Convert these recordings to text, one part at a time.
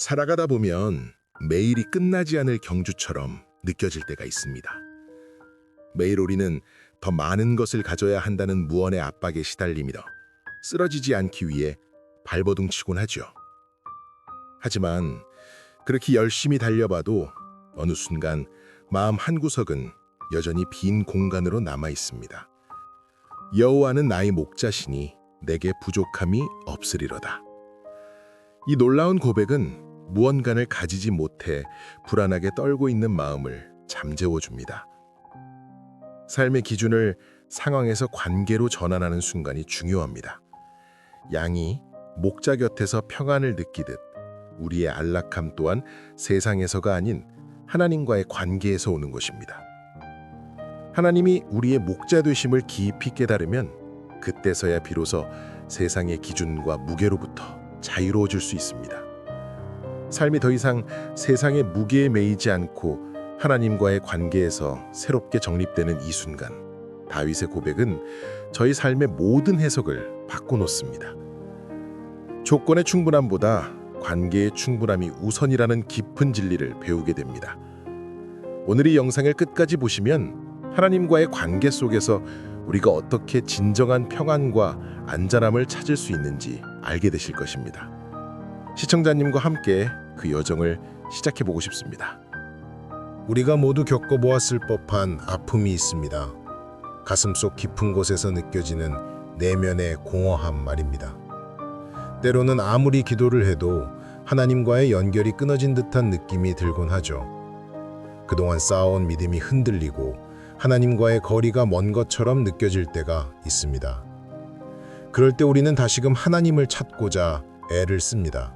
살아가다 보면 매일이 끝나지 않을 경주처럼 느껴질 때가 있습니다. 매일 우리는 더 많은 것을 가져야 한다는 무언의 압박에 시달리며 쓰러지지 않기 위해 발버둥치곤 하죠. 하지만 그렇게 열심히 달려봐도 어느 순간 마음 한구석은 여전히 빈 공간으로 남아 있습니다. 여호와는 나의 목자시니 내게 부족함이 없으리로다. 이 놀라운 고백은 무언가를 가지지 못해 불안하게 떨고 있는 마음을 잠재워줍니다. 삶의 기준을 상황에서 관계로 전환하는 순간이 중요합니다. 양이 목자 곁에서 평안을 느끼듯 우리의 안락함 또한 세상에서가 아닌 하나님과의 관계에서 오는 것입니다. 하나님이 우리의 목자 되심을 깊이 깨달으면 그때서야 비로소 세상의 기준과 무게로부터 자유로워질 수 있습니다. 삶이 더 이상 세상의 무게에 매이지 않고 하나님과의 관계에서 새롭게 정립되는 이 순간, 다윗의 고백은 저희 삶의 모든 해석을 바꿔놓습니다. 조건의 충분함보다 관계의 충분함이 우선이라는 깊은 진리를 배우게 됩니다. 오늘 이 영상을 끝까지 보시면 하나님과의 관계 속에서 우리가 어떻게 진정한 평안과 안전함을 찾을 수 있는지 알게 되실 것입니다. 시청자님과 함께 그 여정을 시작해보고 싶습니다. 우리가 모두 겪어보았을 법한 아픔이 있습니다. 가슴속 깊은 곳에서 느껴지는 내면의 공허함 말입니다. 때로는 아무리 기도를 해도 하나님과의 연결이 끊어진 듯한 느낌이 들곤 하죠. 그동안 쌓아온 믿음이 흔들리고 하나님과의 거리가 먼 것처럼 느껴질 때가 있습니다. 그럴 때 우리는 다시금 하나님을 찾고자 애를 씁니다.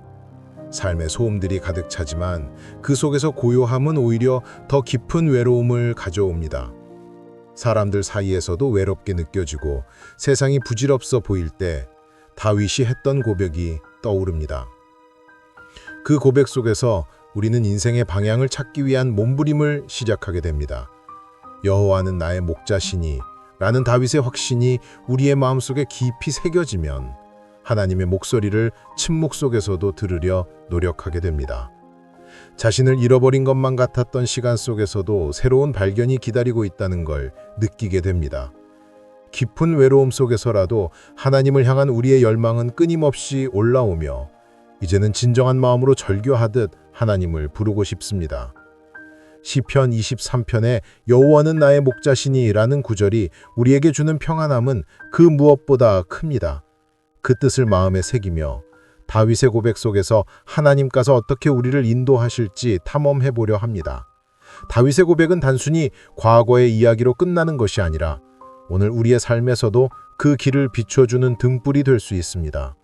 삶의 소음들이 가득 차지만 그 속에서 고요함은 오히려 더 깊은 외로움을 가져옵니다. 사람들 사이에서도 외롭게 느껴지고 세상이 부질없어 보일 때 다윗이 했던 고백이 떠오릅니다. 그 고백 속에서 우리는 인생의 방향을 찾기 위한 몸부림을 시작하게 됩니다. 여호와는 나의 목자시니 라는 다윗의 확신이 우리의 마음속에 깊이 새겨지면 하나님의 목소리를 침묵 속에서도 들으려 노력하게 됩니다. 자신을 잃어버린 것만 같았던 시간 속에서도 새로운 발견이 기다리고 있다는 걸 느끼게 됩니다. 깊은 외로움 속에서라도 하나님을 향한 우리의 열망은 끊임없이 올라오며 이제는 진정한 마음으로 절규하듯 하나님을 부르고 싶습니다. 시편 23편에 여호와는 나의 목자시니 라는 구절이 우리에게 주는 평안함은 그 무엇보다 큽니다. 그 뜻을 마음에 새기며 다윗의 고백 속에서 하나님께서 어떻게 우리를 인도하실지 탐험해보려 합니다. 다윗의 고백은 단순히 과거의 이야기로 끝나는 것이 아니라 오늘 우리의 삶에서도 그 길을 비춰주는 등불이 될 수 있습니다.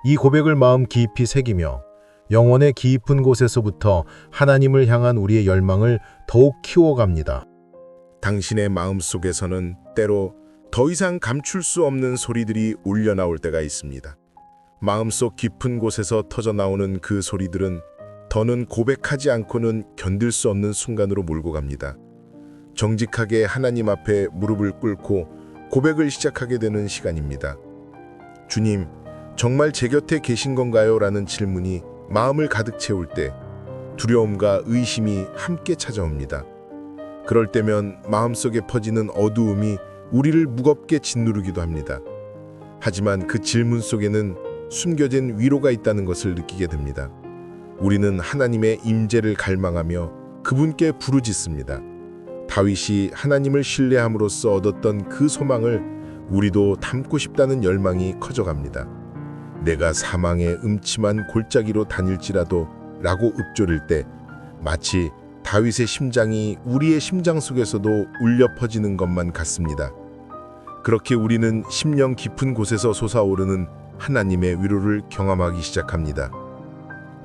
이 고백을 마음 깊이 새기며 영혼의 깊은 곳에서부터 하나님을 향한 우리의 열망을 더욱 키워갑니다. 당신의 마음속에서는 때로 더 이상 감출 수 없는 소리들이 울려 나올 때가 있습니다. 마음속 깊은 곳에서 터져 나오는 그 소리들은 더는 고백하지 않고는 견딜 수 없는 순간으로 몰고 갑니다. 정직하게 하나님 앞에 무릎을 꿇고 고백을 시작하게 되는 시간입니다. 주님, 정말 제 곁에 계신 건가요? 라는 질문이 마음을 가득 채울 때 두려움과 의심이 함께 찾아옵니다. 그럴 때면 마음속에 퍼지는 어두움이 우리를 무겁게 짓누르기도 합니다. 하지만 그 질문 속에는 숨겨진 위로가 있다는 것을 느끼게 됩니다. 우리는 하나님의 임재를 갈망하며 그분께 부르짖습니다. 다윗이 하나님을 신뢰함으로써 얻었던 그 소망을 우리도 담고 싶다는 열망이 커져갑니다. 내가 사망의 음침한 골짜기로 다닐지라도 라고 읊조릴 때 마치 다윗의 심장이 우리의 심장 속에서도 울려 퍼지는 것만 같습니다. 그렇게 우리는 심령 깊은 곳에서 솟아오르는 하나님의 위로를 경험하기 시작합니다.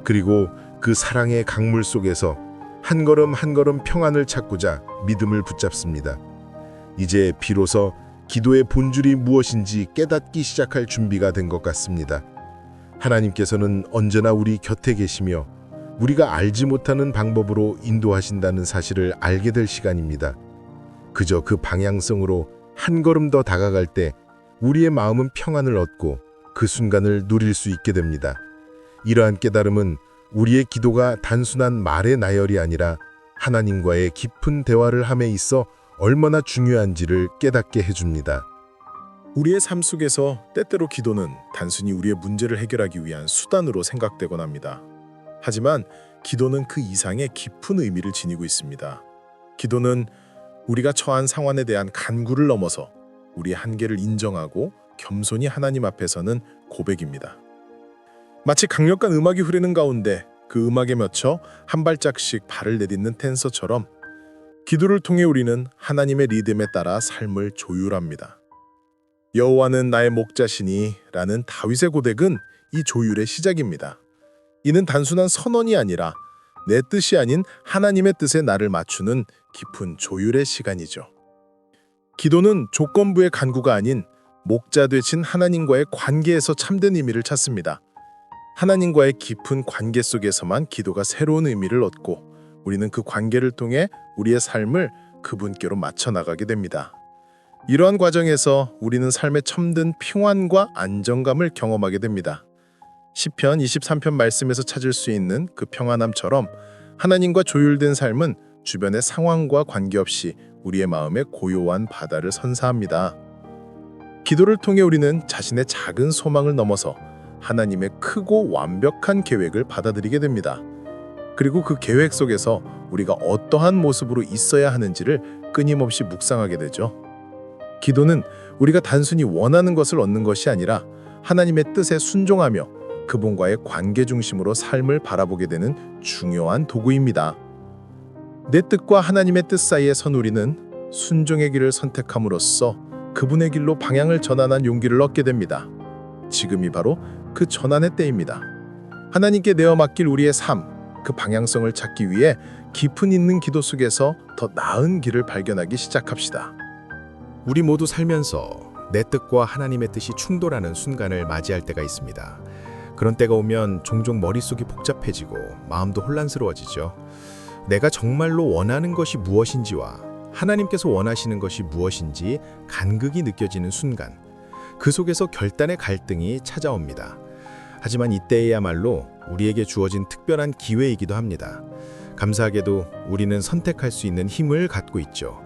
그리고 그 사랑의 강물 속에서 한 걸음 한 걸음 평안을 찾고자 믿음을 붙잡습니다. 이제 비로소 기도의 본질이 무엇인지 깨닫기 시작할 준비가 된 것 같습니다. 하나님께서는 언제나 우리 곁에 계시며 우리가 알지 못하는 방법으로 인도하신다는 사실을 알게 될 시간입니다. 그저 그 방향성으로 한 걸음 더 다가갈 때 우리의 마음은 평안을 얻고 그 순간을 누릴 수 있게 됩니다. 이러한 깨달음은 우리의 기도가 단순한 말의 나열이 아니라 하나님과의 깊은 대화를 함에 있어 얼마나 중요한지를 깨닫게 해줍니다. 우리의 삶 속에서 때때로 기도는 단순히 우리의 문제를 해결하기 위한 수단으로 생각되곤 합니다. 하지만 기도는 그 이상의 깊은 의미를 지니고 있습니다. 기도는 우리가 처한 상황에 대한 간구를 넘어서 우리의 한계를 인정하고 겸손히 하나님 앞에 서는 고백입니다. 마치 강력한 음악이 흐르는 가운데 그 음악에 맞춰 한 발짝씩 발을 내딛는 댄서처럼 기도를 통해 우리는 하나님의 리듬에 따라 삶을 조율합니다. 여호와는 나의 목자시니 라는 다윗의 고백은 이 조율의 시작입니다. 이는 단순한 선언이 아니라 내 뜻이 아닌 하나님의 뜻에 나를 맞추는 깊은 조율의 시간이죠. 기도는 조건부의 간구가 아닌 목자 되신 하나님과의 관계에서 참된 의미를 찾습니다. 하나님과의 깊은 관계 속에서만 기도가 새로운 의미를 얻고 우리는 그 관계를 통해 우리의 삶을 그분께로 맞춰 나가게 됩니다. 이러한 과정에서 우리는 삶에 첨든 평안과 안정감을 경험하게 됩니다. 시편 23편 말씀에서 찾을 수 있는 그 평안함처럼 하나님과 조율된 삶은 주변의 상황과 관계없이 우리의 마음에 고요한 바다를 선사합니다. 기도를 통해 우리는 자신의 작은 소망을 넘어서 하나님의 크고 완벽한 계획을 받아들이게 됩니다. 그리고 그 계획 속에서 우리가 어떠한 모습으로 있어야 하는지를 끊임없이 묵상하게 되죠. 기도는 우리가 단순히 원하는 것을 얻는 것이 아니라 하나님의 뜻에 순종하며 그분과의 관계 중심으로 삶을 바라보게 되는 중요한 도구입니다. 내 뜻과 하나님의 뜻 사이에 선 우리는 순종의 길을 선택함으로써 그분의 길로 방향을 전환한 용기를 얻게 됩니다. 지금이 바로 그 전환의 때입니다. 하나님께 내어 맡길 우리의 삶, 그 방향성을 찾기 위해 깊은 있는 기도 속에서 더 나은 길을 발견하기 시작합시다. 우리 모두 살면서 내 뜻과 하나님의 뜻이 충돌하는 순간을 맞이할 때가 있습니다. 그런 때가 오면 종종 머릿속이 복잡해지고 마음도 혼란스러워지죠. 내가 정말로 원하는 것이 무엇인지와 하나님께서 원하시는 것이 무엇인지 간극이 느껴지는 순간, 그 속에서 결단의 갈등이 찾아옵니다. 하지만 이때야말로 우리에게 주어진 특별한 기회이기도 합니다. 감사하게도 우리는 선택할 수 있는 힘을 갖고 있죠.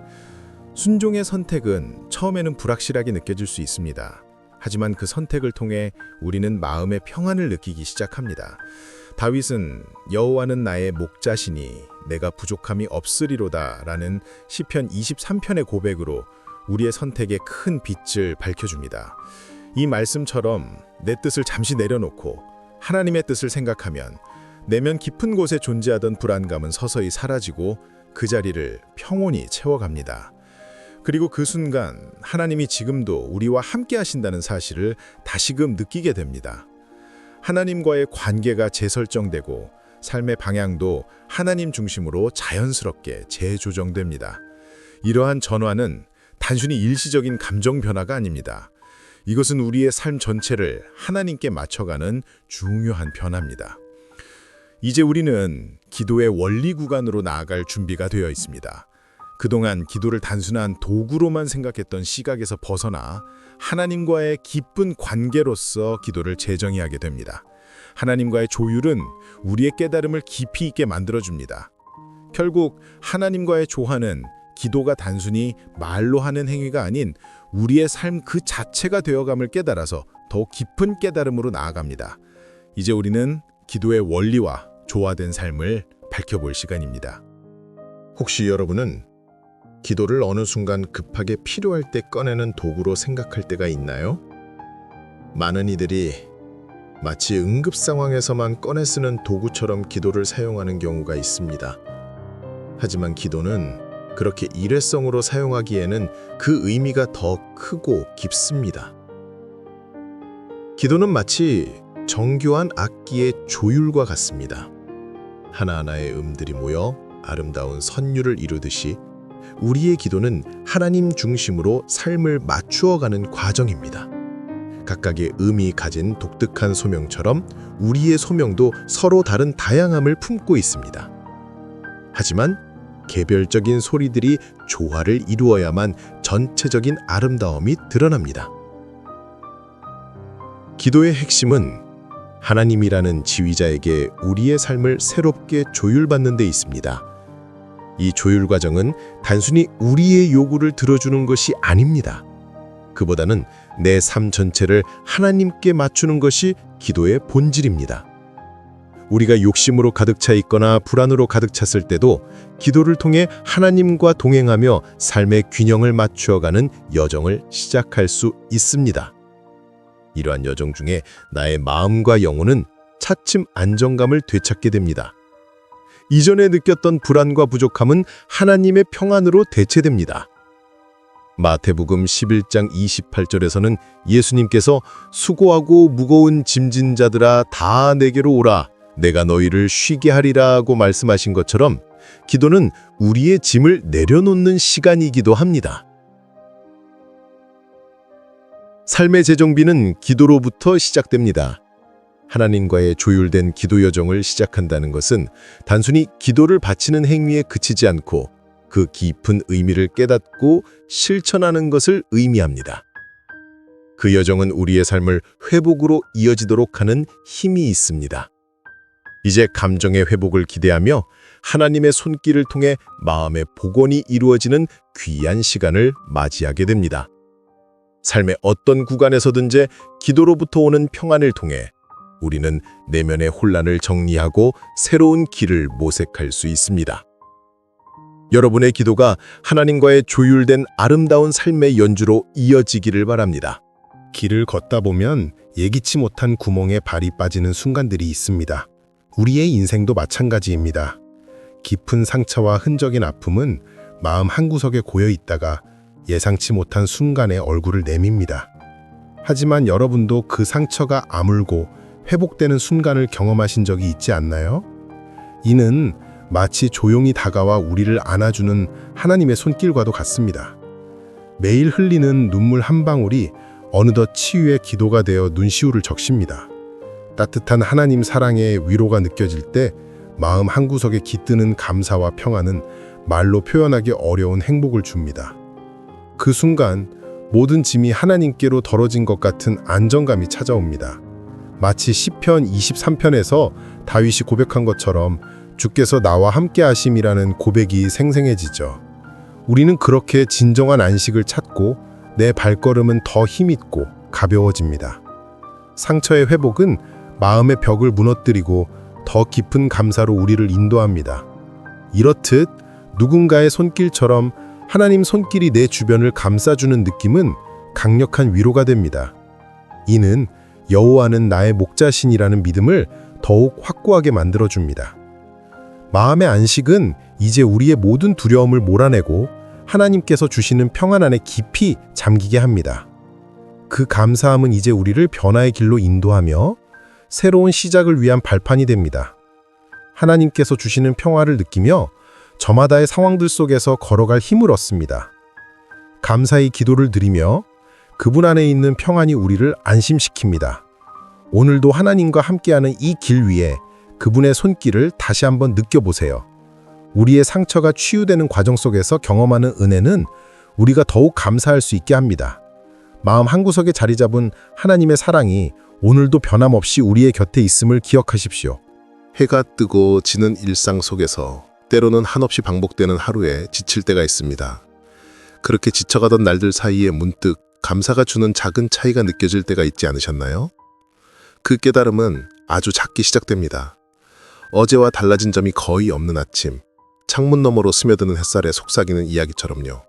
순종의 선택은 처음에는 불확실하게 느껴질 수 있습니다. 하지만 그 선택을 통해 우리는 마음의 평안을 느끼기 시작합니다. 다윗은 여호와는 나의 목자시니 내가 부족함이 없으리로다 라는 시편 23편의 고백으로 우리의 선택의 큰 빛을 밝혀줍니다. 이 말씀처럼 내 뜻을 잠시 내려놓고 하나님의 뜻을 생각하면 내면 깊은 곳에 존재하던 불안감은 서서히 사라지고 그 자리를 평온히 채워갑니다. 그리고 그 순간 하나님이 지금도 우리와 함께 하신다는 사실을 다시금 느끼게 됩니다. 하나님과의 관계가 재설정되고 삶의 방향도 하나님 중심으로 자연스럽게 재조정됩니다. 이러한 전환은 단순히 일시적인 감정 변화가 아닙니다. 이것은 우리의 삶 전체를 하나님께 맞춰가는 중요한 변화입니다. 이제 우리는 기도의 원리 구간으로 나아갈 준비가 되어 있습니다. 그동안 기도를 단순한 도구로만 생각했던 시각에서 벗어나 하나님과의 깊은 관계로서 기도를 재정의하게 됩니다. 하나님과의 조율은 우리의 깨달음을 깊이 있게 만들어줍니다. 결국 하나님과의 조화는 기도가 단순히 말로 하는 행위가 아닌 우리의 삶 그 자체가 되어감을 깨달아서 더욱 깊은 깨달음으로 나아갑니다. 이제 우리는 기도의 원리와 조화된 삶을 밝혀볼 시간입니다. 혹시 여러분은 기도를 어느 순간 급하게 필요할 때 꺼내는 도구로 생각할 때가 있나요? 많은 이들이 마치 응급 상황에서만 꺼내 쓰는 도구처럼 기도를 사용하는 경우가 있습니다. 하지만 기도는 그렇게 일회성으로 사용하기에는 그 의미가 더 크고 깊습니다. 기도는 마치 정교한 악기의 조율과 같습니다. 하나하나의 음들이 모여 아름다운 선율을 이루듯이 우리의 기도는 하나님 중심으로 삶을 맞추어가는 과정입니다. 각각의 음이 가진 독특한 소명처럼 우리의 소명도 서로 다른 다양함을 품고 있습니다. 하지만 개별적인 소리들이 조화를 이루어야만 전체적인 아름다움이 드러납니다. 기도의 핵심은 하나님이라는 지휘자에게 우리의 삶을 새롭게 조율받는 데 있습니다. 이 조율 과정은 단순히 우리의 요구를 들어주는 것이 아닙니다. 그보다는 내 삶 전체를 하나님께 맞추는 것이 기도의 본질입니다. 우리가 욕심으로 가득 차 있거나 불안으로 가득 찼을 때도 기도를 통해 하나님과 동행하며 삶의 균형을 맞추어가는 여정을 시작할 수 있습니다. 이러한 여정 중에 나의 마음과 영혼은 차츰 안정감을 되찾게 됩니다. 이전에 느꼈던 불안과 부족함은 하나님의 평안으로 대체됩니다. 마태복음 11장 28절에서는 예수님께서 수고하고 무거운 짐진 자들아 다 내게로 오라 내가 너희를 쉬게 하리라고 말씀하신 것처럼 기도는 우리의 짐을 내려놓는 시간이기도 합니다. 삶의 재정비는 기도로부터 시작됩니다. 하나님과의 조율된 기도 여정을 시작한다는 것은 단순히 기도를 바치는 행위에 그치지 않고 그 깊은 의미를 깨닫고 실천하는 것을 의미합니다. 그 여정은 우리의 삶을 회복으로 이어지도록 하는 힘이 있습니다. 이제 감정의 회복을 기대하며 하나님의 손길을 통해 마음의 복원이 이루어지는 귀한 시간을 맞이하게 됩니다. 삶의 어떤 구간에서든지 기도로부터 오는 평안을 통해 우리는 내면의 혼란을 정리하고 새로운 길을 모색할 수 있습니다. 여러분의 기도가 하나님과의 조율된 아름다운 삶의 연주로 이어지기를 바랍니다. 길을 걷다 보면 예기치 못한 구멍에 발이 빠지는 순간들이 있습니다. 우리의 인생도 마찬가지입니다. 깊은 상처와 흔적인 아픔은 마음 한구석에 고여 있다가 예상치 못한 순간에 얼굴을 내밉니다. 하지만 여러분도 그 상처가 아물고 회복되는 순간을 경험하신 적이 있지 않나요? 이는 마치 조용히 다가와 우리를 안아주는 하나님의 손길과도 같습니다. 매일 흘리는 눈물 한 방울이 어느덧 치유의 기도가 되어 눈시울을 적십니다. 따뜻한 하나님 사랑의 위로가 느껴질 때 마음 한구석에 깃드는 감사와 평안은 말로 표현하기 어려운 행복을 줍니다. 그 순간 모든 짐이 하나님께로 덜어진 것 같은 안정감이 찾아옵니다. 마치 시편 23편에서 다윗이 고백한 것처럼 주께서 나와 함께 하심이라는 고백이 생생해지죠. 우리는 그렇게 진정한 안식을 찾고 내 발걸음은 더 힘있고 가벼워집니다. 상처의 회복은 마음의 벽을 무너뜨리고 더 깊은 감사로 우리를 인도합니다. 이렇듯 누군가의 손길처럼 하나님 손길이 내 주변을 감싸주는 느낌은 강력한 위로가 됩니다. 이는 여호와는 나의 목자신이라는 믿음을 더욱 확고하게 만들어줍니다. 마음의 안식은 이제 우리의 모든 두려움을 몰아내고 하나님께서 주시는 평안 안에 깊이 잠기게 합니다. 그 감사함은 이제 우리를 변화의 길로 인도하며 새로운 시작을 위한 발판이 됩니다. 하나님께서 주시는 평화를 느끼며 저마다의 상황들 속에서 걸어갈 힘을 얻습니다. 감사의 기도를 드리며 그분 안에 있는 평안이 우리를 안심시킵니다. 오늘도 하나님과 함께하는 이 길 위에 그분의 손길을 다시 한번 느껴보세요. 우리의 상처가 치유되는 과정 속에서 경험하는 은혜는 우리가 더욱 감사할 수 있게 합니다. 마음 한구석에 자리 잡은 하나님의 사랑이 오늘도 변함없이 우리의 곁에 있음을 기억하십시오. 해가 뜨고 지는 일상 속에서 때로는 한없이 반복되는 하루에 지칠 때가 있습니다. 그렇게 지쳐가던 날들 사이에 문득 감사가 주는 작은 차이가 느껴질 때가 있지 않으셨나요? 그 깨달음은 아주 작게 시작됩니다. 어제와 달라진 점이 거의 없는 아침, 창문 너머로 스며드는 햇살에 속삭이는 이야기처럼요.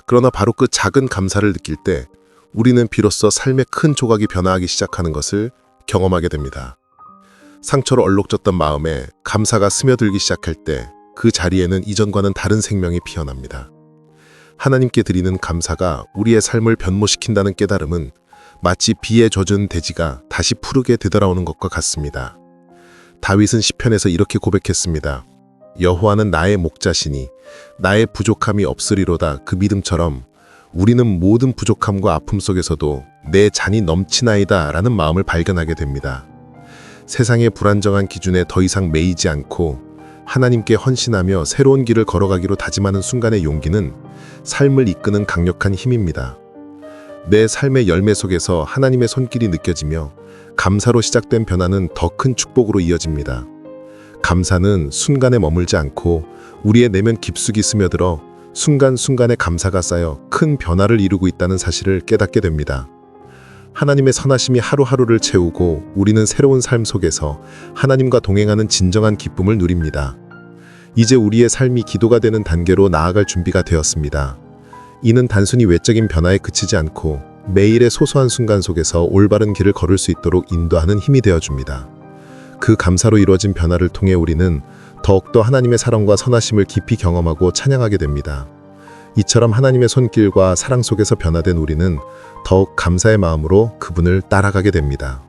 그러나 바로 그 작은 감사를 느낄 때 우리는 비로소 삶의 큰 조각이 변화하기 시작하는 것을 경험하게 됩니다. 상처로 얼룩졌던 마음에 감사가 스며들기 시작할 때 그 자리에는 이전과는 다른 생명이 피어납니다. 하나님께 드리는 감사가 우리의 삶을 변모시킨다는 깨달음은 마치 비에 젖은 대지가 다시 푸르게 되돌아오는 것과 같습니다. 다윗은 시편에서 이렇게 고백했습니다. 여호와는 나의 목자시니 나의 부족함이 없으리로다. 그 믿음처럼 우리는 모든 부족함과 아픔 속에서도 내 잔이 넘치나이다 라는 마음을 발견하게 됩니다. 세상의 불안정한 기준에 더 이상 매이지 않고 하나님께 헌신하며 새로운 길을 걸어가기로 다짐하는 순간의 용기는 삶을 이끄는 강력한 힘입니다. 내 삶의 열매 속에서 하나님의 손길이 느껴지며 감사로 시작된 변화는 더 큰 축복으로 이어집니다. 감사는 순간에 머물지 않고 우리의 내면 깊숙이 스며들어 순간순간의 감사가 쌓여 큰 변화를 이루고 있다는 사실을 깨닫게 됩니다. 하나님의 선하심이 하루하루를 채우고 우리는 새로운 삶 속에서 하나님과 동행하는 진정한 기쁨을 누립니다. 이제 우리의 삶이 기도가 되는 단계로 나아갈 준비가 되었습니다. 이는 단순히 외적인 변화에 그치지 않고 매일의 소소한 순간 속에서 올바른 길을 걸을 수 있도록 인도하는 힘이 되어줍니다. 그 감사로 이루어진 변화를 통해 우리는 더욱더 하나님의 사랑과 선하심을 깊이 경험하고 찬양하게 됩니다. 이처럼 하나님의 손길과 사랑 속에서 변화된 우리는 더욱 감사의 마음으로 그분을 따라가게 됩니다.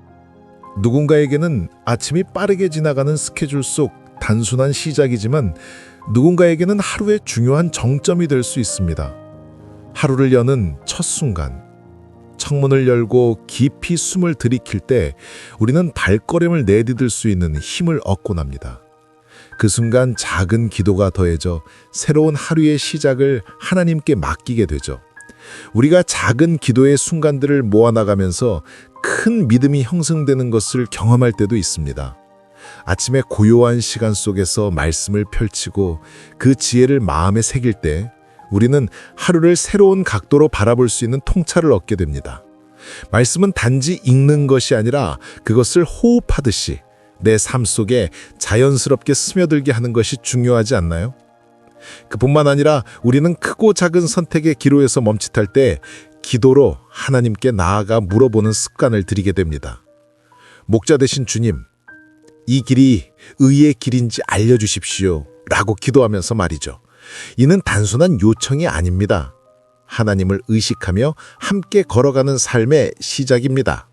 누군가에게는 아침이 빠르게 지나가는 스케줄 속 단순한 시작이지만 누군가에게는 하루의 중요한 정점이 될 수 있습니다. 하루를 여는 첫 순간, 창문을 열고 깊이 숨을 들이킬 때 우리는 발걸음을 내디딜 수 있는 힘을 얻곤 합니다. 그 순간 작은 기도가 더해져 새로운 하루의 시작을 하나님께 맡기게 되죠. 우리가 작은 기도의 순간들을 모아나가면서 큰 믿음이 형성되는 것을 경험할 때도 있습니다. 아침에 고요한 시간 속에서 말씀을 펼치고 그 지혜를 마음에 새길 때 우리는 하루를 새로운 각도로 바라볼 수 있는 통찰을 얻게 됩니다. 말씀은 단지 읽는 것이 아니라 그것을 호흡하듯이 내 삶 속에 자연스럽게 스며들게 하는 것이 중요하지 않나요? 그뿐만 아니라 우리는 크고 작은 선택의 기로에서 멈칫할 때 기도로 하나님께 나아가 물어보는 습관을 들이게 됩니다. 목자 되신 주님, 이 길이 의의 길인지 알려주십시오 라고 기도하면서 말이죠. 이는 단순한 요청이 아닙니다. 하나님을 의식하며 함께 걸어가는 삶의 시작입니다.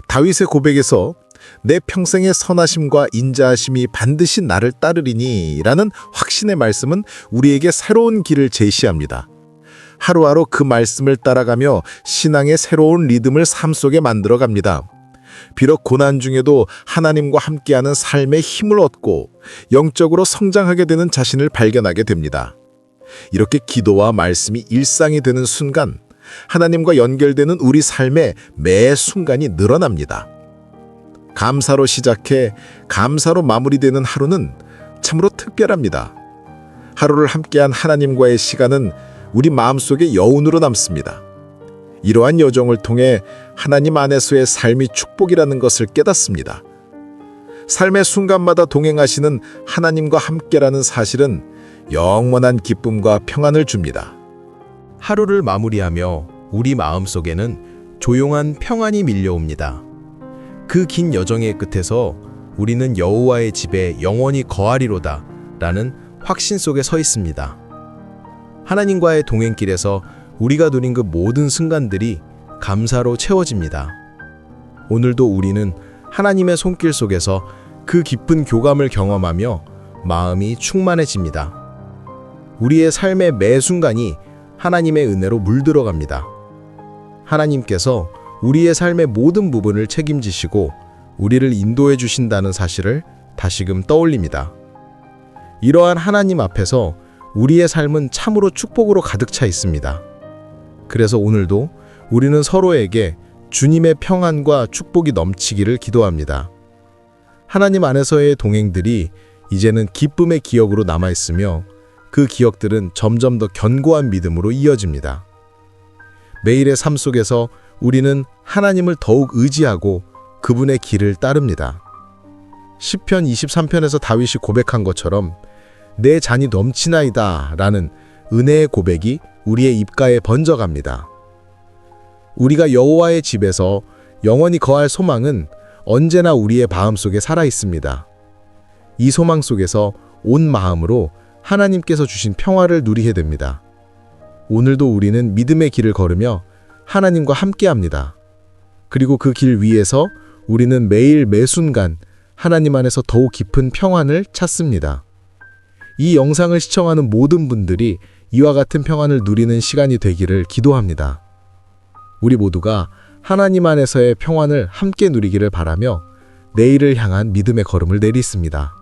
다윗의 고백에서 내 평생의 선하심과 인자하심이 반드시 나를 따르리니 라는 확신의 말씀은 우리에게 새로운 길을 제시합니다. 하루하루 그 말씀을 따라가며 신앙의 새로운 리듬을 삶 속에 만들어갑니다. 비록 고난 중에도 하나님과 함께하는 삶의 힘을 얻고 영적으로 성장하게 되는 자신을 발견하게 됩니다. 이렇게 기도와 말씀이 일상이 되는 순간 하나님과 연결되는 우리 삶의 매 순간이 늘어납니다. 감사로 시작해 감사로 마무리되는 하루는 참으로 특별합니다. 하루를 함께한 하나님과의 시간은 우리 마음속에 여운으로 남습니다. 이러한 여정을 통해 하나님 안에서의 삶이 축복이라는 것을 깨닫습니다. 삶의 순간마다 동행하시는 하나님과 함께라는 사실은 영원한 기쁨과 평안을 줍니다. 하루를 마무리하며 우리 마음속에는 조용한 평안이 밀려옵니다. 그 긴 여정의 끝에서 우리는 여호와의 집에 영원히 거하리로다 라는 확신 속에 서 있습니다. 하나님과의 동행길에서 우리가 누린 그 모든 순간들이 감사로 채워집니다. 오늘도 우리는 하나님의 손길 속에서 그 깊은 교감을 경험하며 마음이 충만해집니다. 우리의 삶의 매 순간이 하나님의 은혜로 물들어갑니다. 하나님께서 우리의 삶의 모든 부분을 책임지시고 우리를 인도해 주신다는 사실을 다시금 떠올립니다. 이러한 하나님 앞에서 우리의 삶은 참으로 축복으로 가득 차 있습니다. 그래서 오늘도 우리는 서로에게 주님의 평안과 축복이 넘치기를 기도합니다. 하나님 안에서의 동행들이 이제는 기쁨의 기억으로 남아있으며 그 기억들은 점점 더 견고한 믿음으로 이어집니다. 매일의 삶 속에서 우리는 하나님을 더욱 의지하고 그분의 길을 따릅니다. 시편 23편에서 다윗이 고백한 것처럼 내 잔이 넘치나이다 라는 은혜의 고백이 우리의 입가에 번져갑니다. 우리가 여호와의 집에서 영원히 거할 소망은 언제나 우리의 마음속에 살아 있습니다. 이 소망 속에서 온 마음으로 하나님께서 주신 평화를 누리게 됩니다. 오늘도 우리는 믿음의 길을 걸으며 하나님과 함께합니다. 그리고 그 길 위에서 우리는 매일 매 순간 하나님 안에서 더욱 깊은 평안을 찾습니다. 이 영상을 시청하는 모든 분들이 이와 같은 평안을 누리는 시간이 되기를 기도합니다. 우리 모두가 하나님 안에서의 평안을 함께 누리기를 바라며 내일을 향한 믿음의 걸음을 내딛습니다.